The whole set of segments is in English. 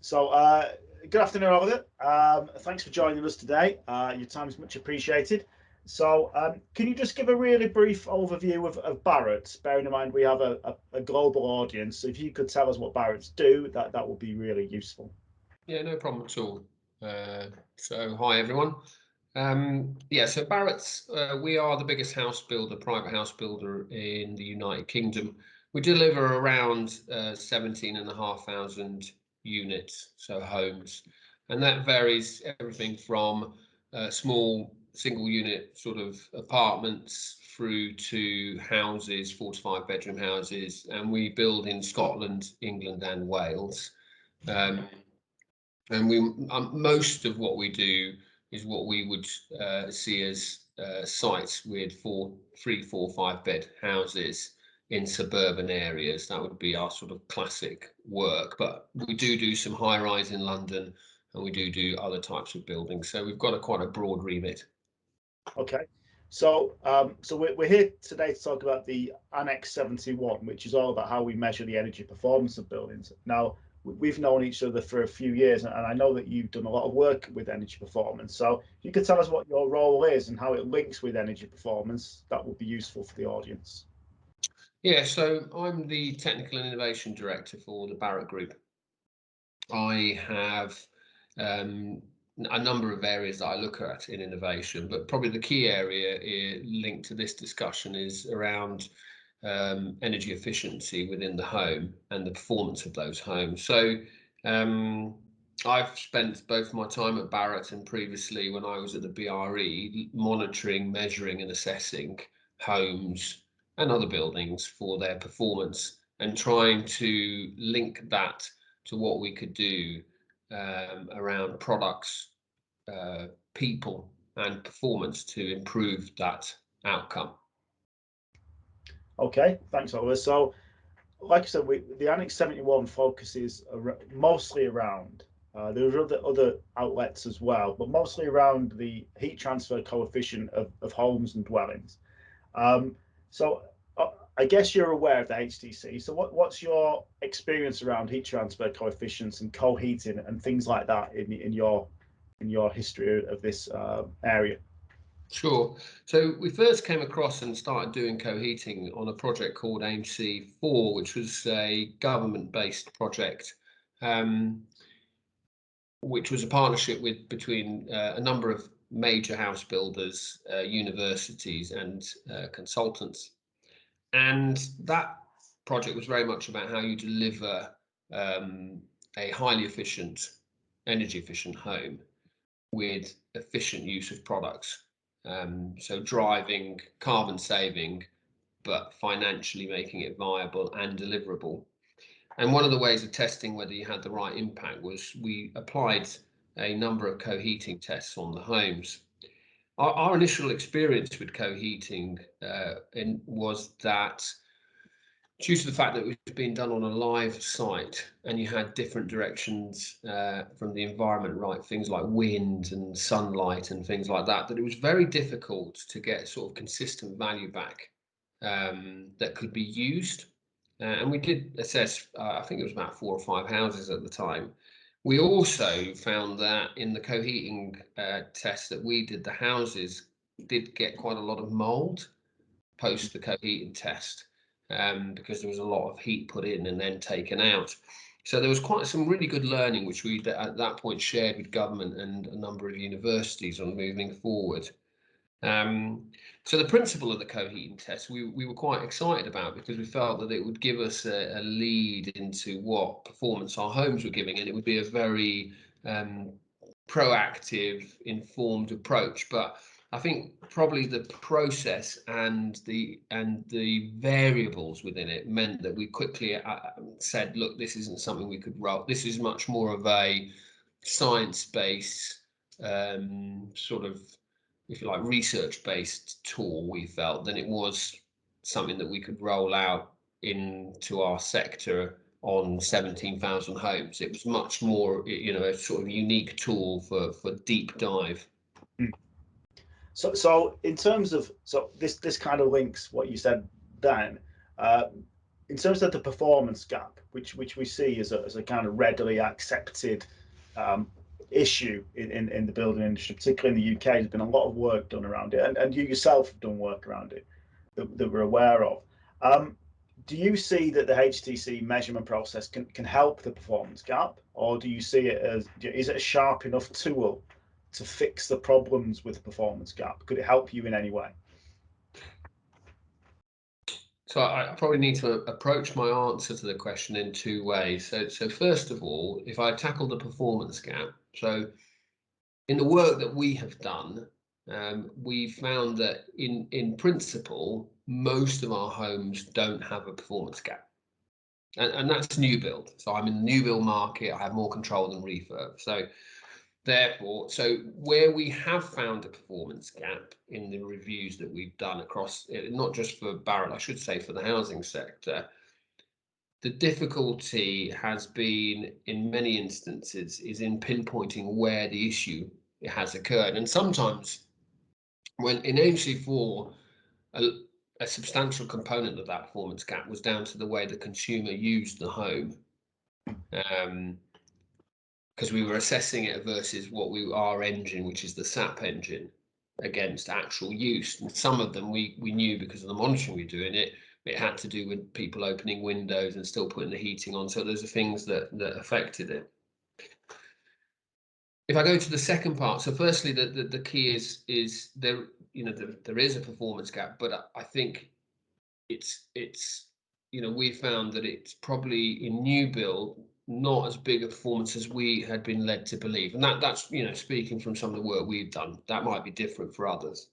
So, good afternoon, Oliver. Thanks for joining us today. Your time is much appreciated. So, can you just give a really brief overview of Barratts? Bearing in mind we have a global audience, so if you could tell us what Barratts do, that would be really useful. Yeah, no problem at all. So hi everyone. So Barratt's, we are the biggest house builder, private house builder in the United Kingdom. We deliver around 17,500 units, so homes, and that varies everything from small single unit sort of apartments through to houses, 4 to 5 bedroom houses, and we build in Scotland, England, and Wales. Um, and we most of what we do is what we would see as sites with 3, 4, 5 bed houses in suburban areas. That would be our sort of classic work, but we do some high rise in London, and we do other types of buildings, so we've got quite a broad remit. Okay. So we're here today to talk about the Annex 71, which is all about how we measure the energy performance of buildings. Now, we've known each other for a few years, and I know that you've done a lot of work with energy performance. So, if you could tell us what your role is and how it links with energy performance, that would be useful for the audience. Yeah, so I'm the technical and innovation director for the Barratt Group. I have a number of areas that I look at in innovation, but probably the key area linked to this discussion is around energy efficiency within the home and the performance of those homes. So I've spent both my time at Barratt and previously when I was at the BRE monitoring, measuring, and assessing homes and other buildings for their performance and trying to link that to what we could do around products, people, and performance to improve that outcome. Okay, thanks, Oliver. So, like I said, the Annex 71 focuses mostly around. There are other outlets as well, but mostly around the heat transfer coefficient of homes and dwellings. Um, so I guess you're aware of the HTC. So what's your experience around heat transfer coefficients and coheating and things like that in your history of this area? Sure. So we first came across and started doing coheating on a project called AIM-C4, which was a government-based project, um, which was a partnership between a number of major house builders, universities, and consultants. And that project was very much about how you deliver um, a highly efficient, energy efficient home with efficient use of products. So driving carbon saving, but financially making it viable and deliverable. And one of the ways of testing whether you had the right impact was we applied a number of coheating tests on the homes. Our initial experience with coheating was that due to the fact that it was being done on a live site and you had different directions from the environment, right, things like wind and sunlight and things like that, that it was very difficult to get sort of consistent value back that could be used. And we did assess, I think it was about 4 or 5 houses at the time. We also found that in the coheating test that we did, the houses did get quite a lot of mold post the coheating test because there was a lot of heat put in and then taken out. So there was quite some really good learning, which we at that point shared with government and a number of universities on moving forward. Um, so the principle of the coheating test we were quite excited about because we felt that it would give us a lead into what performance our homes were giving, and it would be a very proactive, informed approach. But I think probably the process and the variables within it meant that we quickly said, look, this isn't something we could roll. This is much more of a science-based sort of, if you like, research-based tool, we felt, than it was something that we could roll out into our sector on 17,000 homes. It was much more, a sort of unique tool for deep dive. Mm. So in terms of this kind of links what you said then. Uh, in terms of the performance gap, which we see as a kind of readily accepted issue in the building industry, particularly in the UK, there's been a lot of work done around it, and you yourself have done work around it that we're aware of. Do you see that the HTC measurement process can help the performance gap, or do you see it as, is it a sharp enough tool to fix the problems with the performance gap? Could it help you in any way? So I probably need to approach my answer to the question in two ways. So first of all, if I tackle the performance gap, so in the work that we have done, we found that in principle, most of our homes don't have a performance gap. And that's new build. So I'm in the new build market, I have more control than refurb. So therefore, so where we have found a performance gap in the reviews that we've done across, not just for Barratt, I should say for the housing sector, the difficulty has been in many instances is in pinpointing where the issue has occurred. And sometimes when in AMC4, a substantial component of that performance gap was down to the way the consumer used the home. Because we were assessing it versus our engine, which is the SAP engine, against actual use. And some of them we knew because of the monitoring we were doing it had to do with people opening windows and still putting the heating on. So those are things that affected it. If I go to the second part, so firstly, the key is there, there is a performance gap, but I think it's we found that it's probably in new build not as big a performance as we had been led to believe, and that's speaking from some of the work we've done. That might be different for others,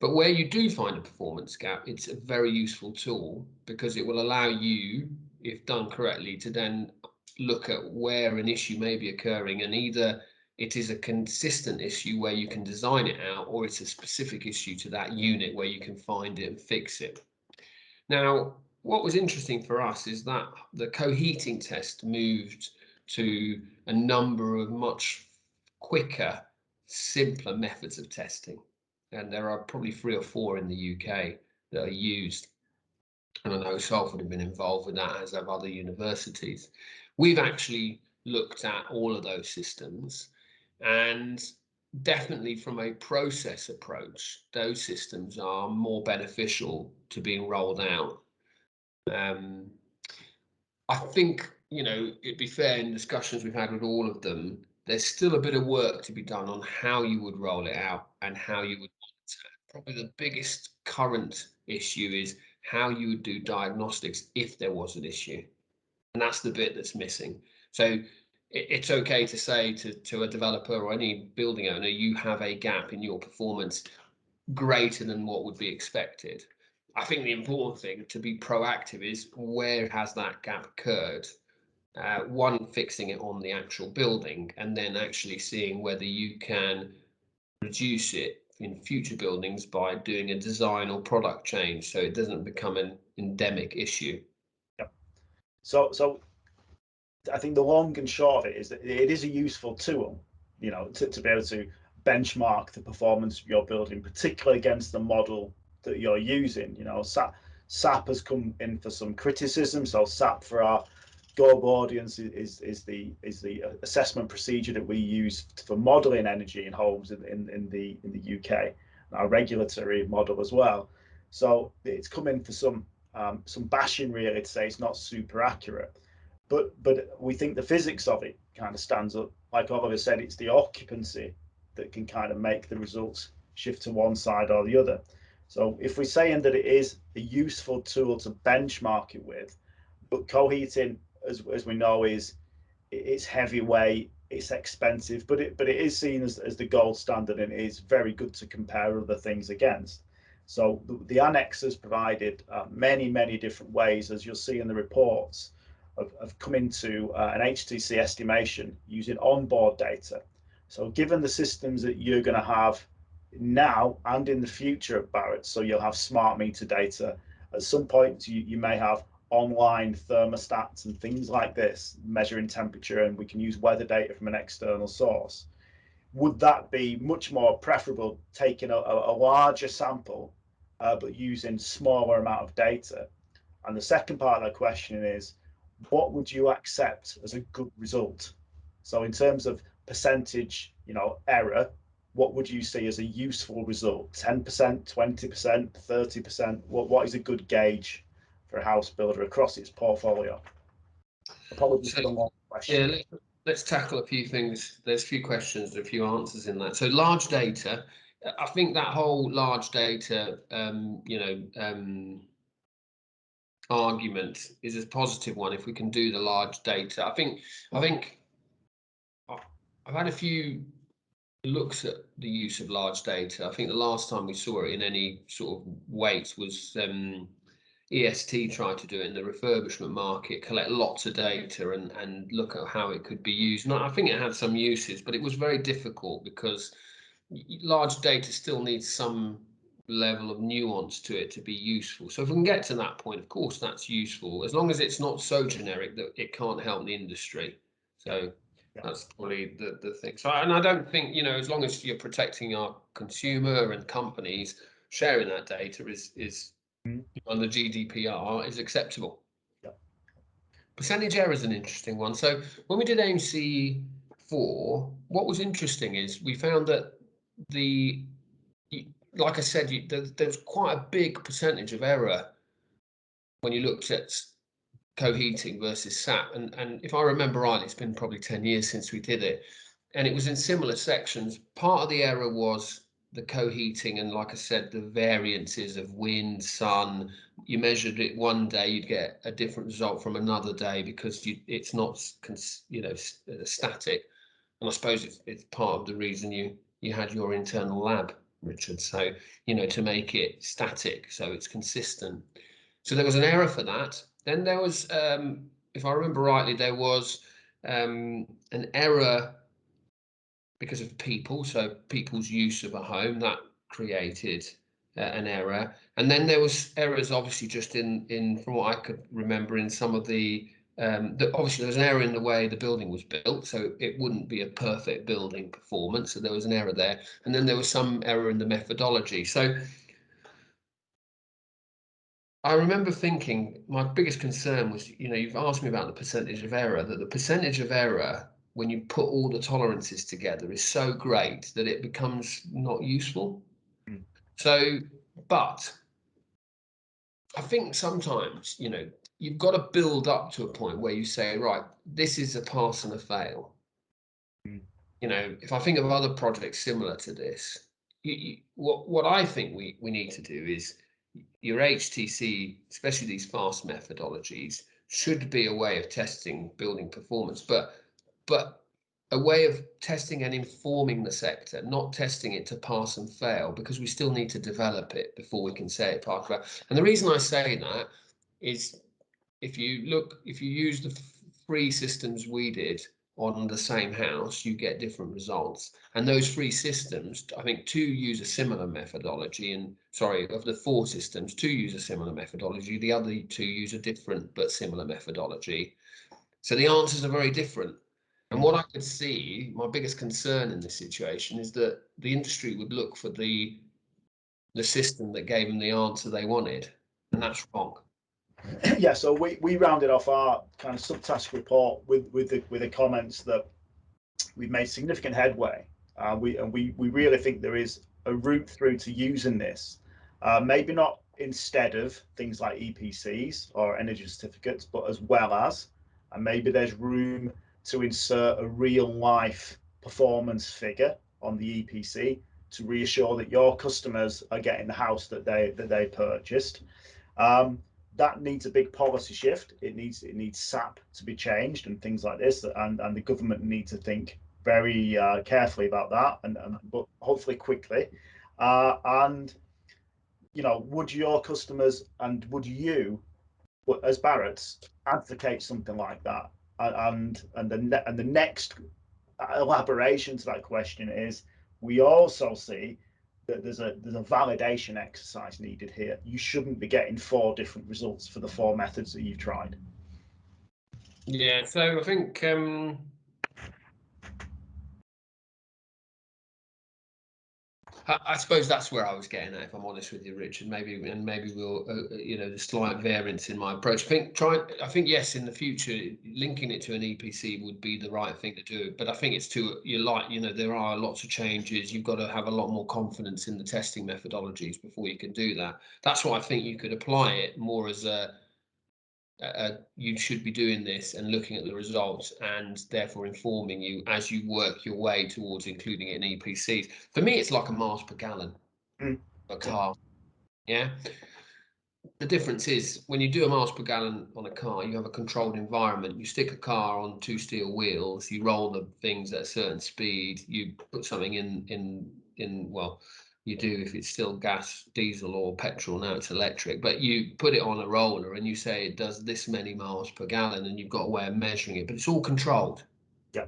but where you do find a performance gap, it's a very useful tool because it will allow you, if done correctly, to then look at where an issue may be occurring, and either it is a consistent issue where you can design it out, or it's a specific issue to that unit where you can find it and fix it. Now, what was interesting for us is that the coheating test moved to a number of much quicker, simpler methods of testing. And there are probably 3 or 4 in the UK that are used. And I know Salford have been involved with that, as have other universities. We've actually looked at all of those systems, and definitely from a process approach, those systems are more beneficial to being rolled out. I think, it'd be fair in discussions we've had with all of them, there's still a bit of work to be done on how you would roll it out and how you would monitor. Probably the biggest current issue is how you would do diagnostics if there was an issue. And that's the bit that's missing. So it's okay to say to a developer or any building owner, you have a gap in your performance greater than what would be expected. I think the important thing to be proactive is where has that gap occurred? One, fixing it on the actual building, and then actually seeing whether you can reduce it in future buildings by doing a design or product change so it doesn't become an endemic issue. Yeah. So I think the long and short of it is that it is a useful tool, to be able to benchmark the performance of your building, particularly against the model that you're using. SAP has come in for some criticism. So SAP for our global audience is the assessment procedure that we use for modelling energy in homes in the UK, our regulatory model as well. So it's come in for some bashing, really, to say it's not super accurate. But we think the physics of it kind of stands up. Like Oliver said, it's the occupancy that can kind of make the results shift to one side or the other. So if we're saying that it is a useful tool to benchmark it with, but coheating, as we know, it's heavyweight, it's expensive, but it is seen as the gold standard, and it is very good to compare other things against. So the Annex has provided many different ways, as you'll see in the reports, of coming to an HTC estimation using onboard data. So given the systems that you're going to have now and in the future at Barratt, so you'll have smart meter data. At some point, you may have online thermostats and things like this, measuring temperature, and we can use weather data from an external source. Would that be much more preferable, taking a larger sample, but using smaller amount of data? And the second part of that question is, what would you accept as a good result? So in terms of percentage, error, what would you see as a useful result? 10%, 20%, 30%? What is a good gauge for a house builder across its portfolio? Apologies for the long question. Yeah, let's tackle a few things. There's a few questions, a few answers in that. So large data, I think that whole large data, argument is a positive one if we can do the large data. I think I've had a few looks at the use of large data. I think the last time we saw it in any sort of weight was EST tried to do it in the refurbishment market, collect lots of data and look at how it could be used. And I think it had some uses, but it was very difficult because large data still needs some level of nuance to it to be useful. So if we can get to that point, of course, that's useful, as long as it's not so generic that it can't help the industry. So that's probably the thing. So, and I don't think, as long as you're protecting our consumer and companies, sharing that data is on the GDPR is acceptable. Yeah. Percentage error is an interesting one. So when we did AMC 4, what was interesting is we found that like I said, there's quite a big percentage of error when you looked at coheating versus SAP. And if I remember right, it's been probably 10 years since we did it. And it was in similar sections. Part of the error was the coheating, and like I said, the variances of wind, sun. You measured it one day, you'd get a different result from another day because it's not, static. And I suppose it's part of the reason you had your internal lab, Richard. So, to make it static, so it's consistent. So there was an error for that. Then there was, if I remember rightly, there was an error because of people, so people's use of a home, that created an error. And then there was errors, obviously, just in from what I could remember, in some of obviously there was an error in the way the building was built, so it wouldn't be a perfect building performance. So there was an error there, and then there was some error in the methodology. So I remember thinking my biggest concern was, you've asked me about the percentage of error, that the percentage of error when you put all the tolerances together is so great that it becomes not useful. So, but I think sometimes, you've got to build up to a point where you say, right, this is a pass and a fail. If I think of other projects similar to this, what I think we need to do is your HTC, especially these fast methodologies, should be a way of testing building performance, but a way of testing and informing the sector, not testing it to pass and fail, because we still need to develop it before we can say it pass and fail. And the reason I say that is if you use the free systems we did on the same house, you get different results. And those three systems, I think 2 use a similar methodology, and of the 4 systems, 2 use a similar methodology. The other 2 use a different but similar methodology. So the answers are very different. And what I could see, my biggest concern in this situation is that the industry would look for the system that gave them the answer they wanted, and that's wrong. Yeah, so we rounded off our kind of subtask report with the comments that we've made significant headway. We really think there is a route through to using this, maybe not instead of things like EPCs or energy certificates, but as well as, and maybe there's room to insert a real life performance figure on the EPC to reassure that your customers are getting the house that they purchased. That needs a big policy shift. It needs SAP to be changed and things like this, and the government need to think very carefully about that, but hopefully quickly. And would your customers and would you, as Barratts, advocate something like that? And the next elaboration to that question is, we also see that there's a validation exercise needed here. You shouldn't be getting 4 different results for the 4 methods that you've tried. Yeah, so I think I suppose that's where I was getting at, if I'm honest with you, Richard. Maybe we'll, the slight variance in my approach. I think yes, in the future, linking it to an EPC would be the right thing to do. But I think it's there are lots of changes. You've got to have a lot more confidence in the testing methodologies before you can do that. That's why I think you could apply it more as you should be doing this and looking at the results and therefore informing you as you work your way towards including it in EPCs. For me, it's like a miles per gallon a car. Yeah. The difference is when you do a miles per gallon on a car, you have a controlled environment. You stick a car on two steel wheels, you roll the things at a certain speed, you put something well, you do if it's still gas, diesel or petrol. Now it's electric, but you put it on a roller and you say it does this many miles per gallon and you've got a way of measuring it, but it's all controlled. Yeah.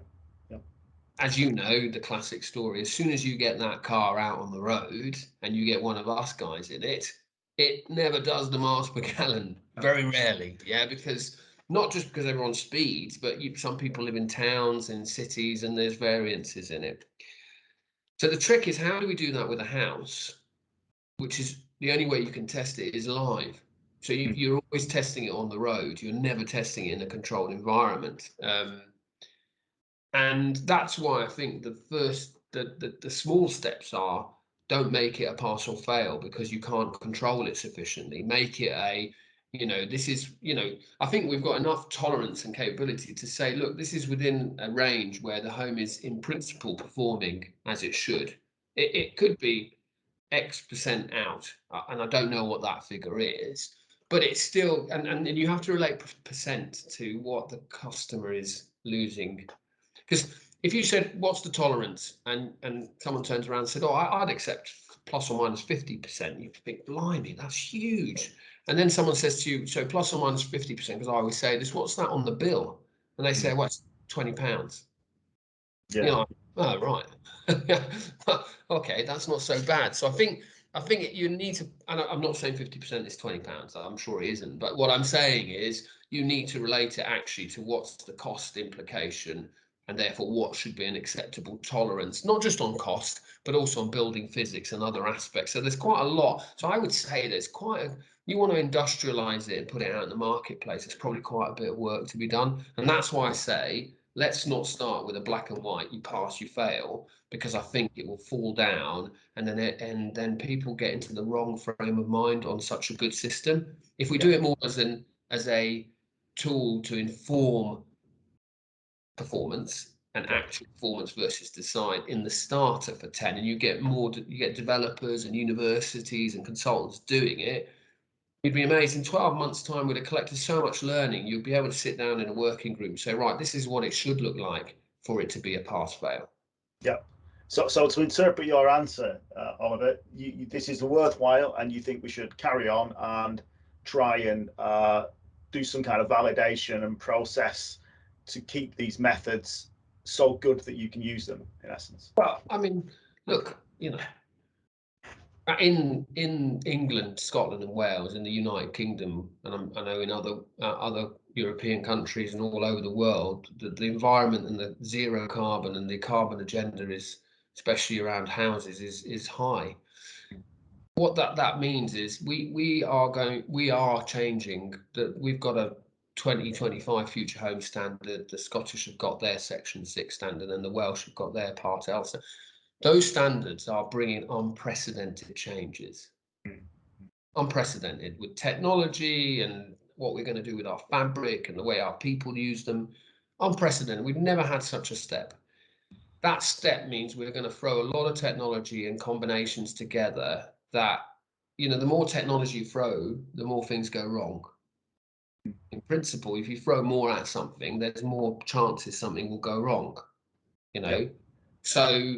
As you know, the classic story, as soon as you get that car out on the road and you get one of us guys in it, it never does the miles per gallon, very rarely. Yeah, because not just because everyone speeds, but some people live in towns and cities and there's variances in it. So the trick is, how do we do that with a house, which is the only way you can test it is live. So you're always testing it on the road. You're never testing it in a controlled environment. And that's why I think the small steps are, don't make it a pass or fail because you can't control it sufficiently. Make it I think we've got enough tolerance and capability to say, look, this is within a range where the home is in principle performing as it should. It could be X% out, and I don't know what that figure is, but it's still, and you have to relate percent to what the customer is losing. Because if you said, what's the tolerance? And someone turns around and said, oh, I'd accept plus or minus 50%. You think, blimey, that's huge. And then someone says to you, so plus or minus 50%, because I always say this, what's that on the bill? And they say, well, it's £20. Yeah. You're like, oh, right. Okay, that's not so bad. So I think you need to, and I'm not saying 50% is £20. I'm sure it isn't. But what I'm saying is you need to relate it actually to what's the cost implication and therefore what should be an acceptable tolerance, not just on cost, but also on building physics and other aspects. So there's quite a lot. So I would say there's you want to industrialize it and put it out in the marketplace. There's probably quite a bit of work to be done. And that's why I say, let's not start with a black and white, you pass, you fail, because I think it will fall down and then people get into the wrong frame of mind on such a good system. If we do it more as a tool to inform performance and actual performance versus design in the starter for 10, and you get developers and universities and consultants doing it, you'd be amazed. In 12 months' time, we'd have collected so much learning, you'd be able to sit down in a working group and say, right, this is what it should look like for it to be a pass-fail. Yeah. So to interpret your answer, Oliver, this is worthwhile, and you think we should carry on and try and do some kind of validation and process to keep these methods so good that you can use them, in essence. Well, I mean, look, in England, Scotland, and Wales, in the United Kingdom, and I know in other European countries and all over the world, the environment and the zero carbon and the carbon agenda is, especially around houses, is high. What that means is we are changing. That we've got a 2025 future home standard. The Scottish have got their Section 6 standard, and the Welsh have got their Part L. So those standards are bringing unprecedented changes. Unprecedented with technology and what we're going to do with our fabric and the way our people use them. Unprecedented. We've never had such a step. That step means we're going to throw a lot of technology and combinations together that, the more technology you throw, the more things go wrong. In principle, if you throw more at something, there's more chances something will go wrong, So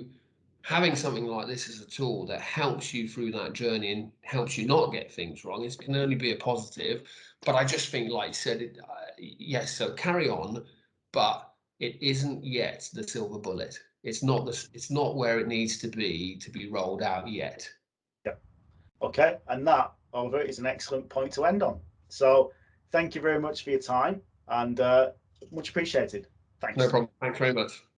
having something like this as a tool that helps you through that journey and helps you not get things wrong, it can only be a positive. But I just think, like you said, yes, so carry on, but it isn't yet the silver bullet. It's not where it needs to be rolled out yet. Yeah. Okay. And that, Oliver, is an excellent point to end on. So thank you very much for your time, and much appreciated. Thanks. No problem. Thanks very much.